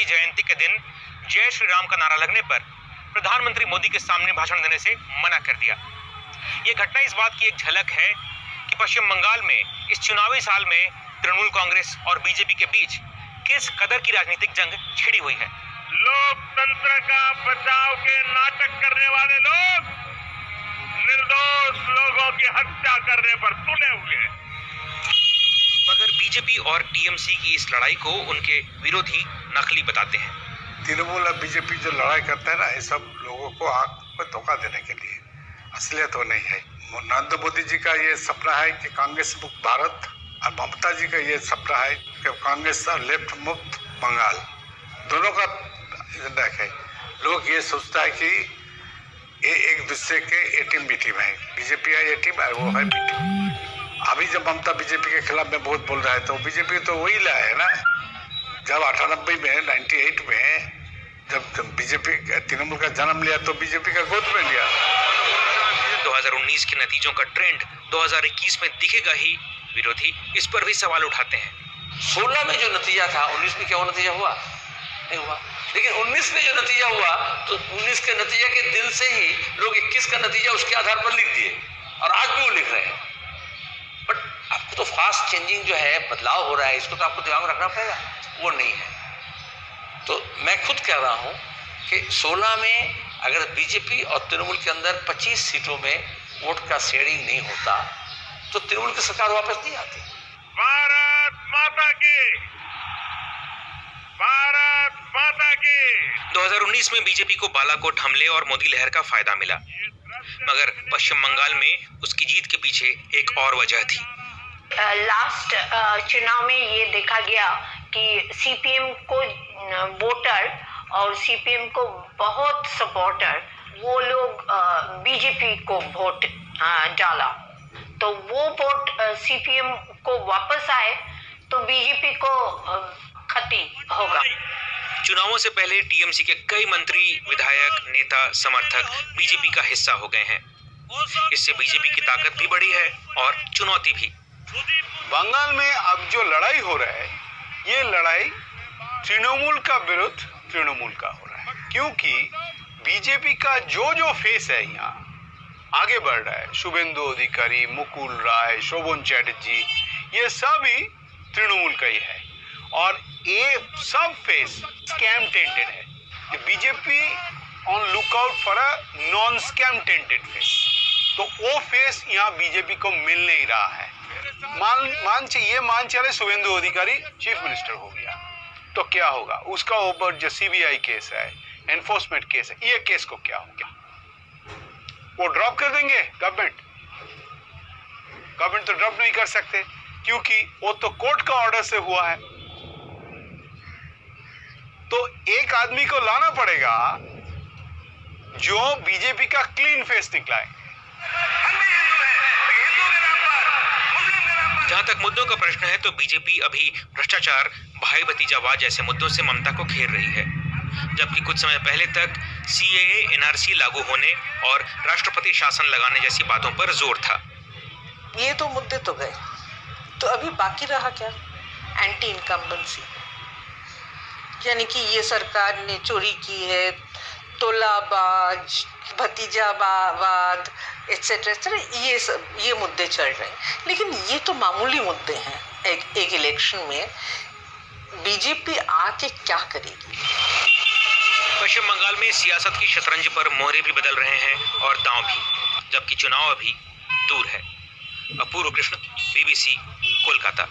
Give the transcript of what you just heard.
जयंती के दिन जय श्री राम का नारा लगने पर प्रधानमंत्री मोदी के सामने भाषण देने से मना कर दिया। ये घटना इस बात की एक झलक है कि पश्चिम बंगाल में इस चुनावी साल में तृणमूल कांग्रेस और बीजेपी के बीच किस कदर की राजनीतिक जंग छिड़ी हुई है। लोकतंत्र का बचाव के नाटक करने वाले लोग निर्दोष लोगों की हत्या करने पर तुले हुए हैं। मगर बीजेपी और टीएमसी की इस लड़ाई को उनके विरोधी नकली बताते हैं। तृणमूल और बीजेपी जो लड़ाई करते हैं ना, ये सब लोगों को आंख में धोखा देने के लिए, असलियत वो नहीं है। नरेंद्र मोदी जी का ये सपना है कि कांग्रेस मुक्त भारत, और ममता जी का ये सपना है कि कांग्रेस और लेफ्ट मुक्त बंगाल। दोनों का एजेंडा है। लोग ये सोचता है कि ये एक दूसरे के ए टीम बी टीम है। बीजेपी है ए टीम और वो है बी टीम। अभी जब ममता बीजेपी के खिलाफ में बहुत बोल रहा है, तो बीजेपी तो वही लाया है ना। जब 98 में 98 में जब बीजेपी तृणमूल का जन्म लिया तो बीजेपी का गोद में लिया। 2019 के नतीजों का ट्रेंड 2021 में दिखेगा ही। विरोधी इस पर भी सवाल उठाते हैं। 16 में जो नतीजा था 19 में क्या वो नतीजा हुआ? नहीं हुआ। लेकिन 19 में जो नतीजा हुआ तो 19 के नतीजे के दिन से ही लोग 21 का नतीजा उसके आधार पर लिख दिए और आज भी वो लिख रहे हैं। बट आपको तो फास्ट चेंजिंग जो है, बदलाव हो रहा है, इसको तो आपको दिमाग में रखना पड़ेगा। वो नहीं है। तो मैं खुद कह रहा हूं कि 16 में अगर बीजेपी और तृणमूल के अंदर 25 सीटों में वोट का शेयरिंग नहीं होता तो तृणमूल की सरकार वापस नहीं आती। भारत माता की, भारत माता की। 2019 में बीजेपी को बालाकोट हमले और मोदी लहर का फायदा मिला, मगर पश्चिम बंगाल में उसकी जीत के पीछे एक और वजह थी। लास्ट चुनाव में ये देखा गया कि सीपीएम को वोटर और सीपीएम को बहुत सपोर्टर, वो लोग बीजेपी को वोट डाला, तो वो वोट सीपीएम को वापस आए तो बीजेपी को क्षति होगा। चुनावों से पहले टीएमसी के कई मंत्री, विधायक, नेता, समर्थक बीजेपी का हिस्सा हो गए हैं। इससे बीजेपी की ताकत भी बढ़ी है और चुनौती भी। बंगाल में अब जो लड़ाई हो रहा है, ये लड़ाई तृणमूल का विरुद्ध तृणमूल का हो रहा है, क्योंकि बीजेपी का जो फेस है यहाँ आगे बढ़ रहा है, शुभेंदु अधिकारी, मुकुल राय, शोभन चैटर्जी, ये सभी तृणमूल का ही है। और ये सब फेस स्कैम टेंटेड है। BJP on lookout for a non scam tainted face, तो वो फेस यहाँ बीजेपी को मिल नहीं रहा है। मान चले शुभेंदु अधिकारी चीफ मिनिस्टर हो गया तो क्या होगा? उसका ऊपर जो सीबीआई केस है, एनफोर्समेंट केस है, ये केस को क्या होगा? वो ड्रॉप कर देंगे। गवर्नमेंट तो ड्रॉप नहीं कर सकते, क्योंकि वो तो कोर्ट का ऑर्डर से हुआ है। तो एक आदमी को लाना पड़ेगा जो बीजेपी का क्लीन फेस निकलाए। जहां तक मुद्दों का प्रश्न है तो बीजेपी अभी भ्रष्टाचार, भाई भतीजावाद जैसे मुद्दों से ममता को घेर रही है, जबकि कुछ समय पहले तक सीएए, एनआरसी लागू होने और राष्ट्रपति शासन लगाने जैसी बातों पर जोर था। ये तो मुद्दे तो गए, तो अभी बाकी रहा क्या? एंटी इनकम्बेंसी, यानी कि ये सरकार ने चोरी की है, तोलाबाज, भतीजावाद, एक्सेट्रा, ये मुद्दे चल रहे हैं। लेकिन ये तो मामूली मुद्दे हैं। एक इलेक्शन में बीजेपी आके क्या करेगी? पश्चिम बंगाल में सियासत की शतरंज पर मोहरे भी बदल रहे हैं और दांव भी, जबकि चुनाव अभी दूर है। अपूर्व कृष्ण, BBC, कोलकाता।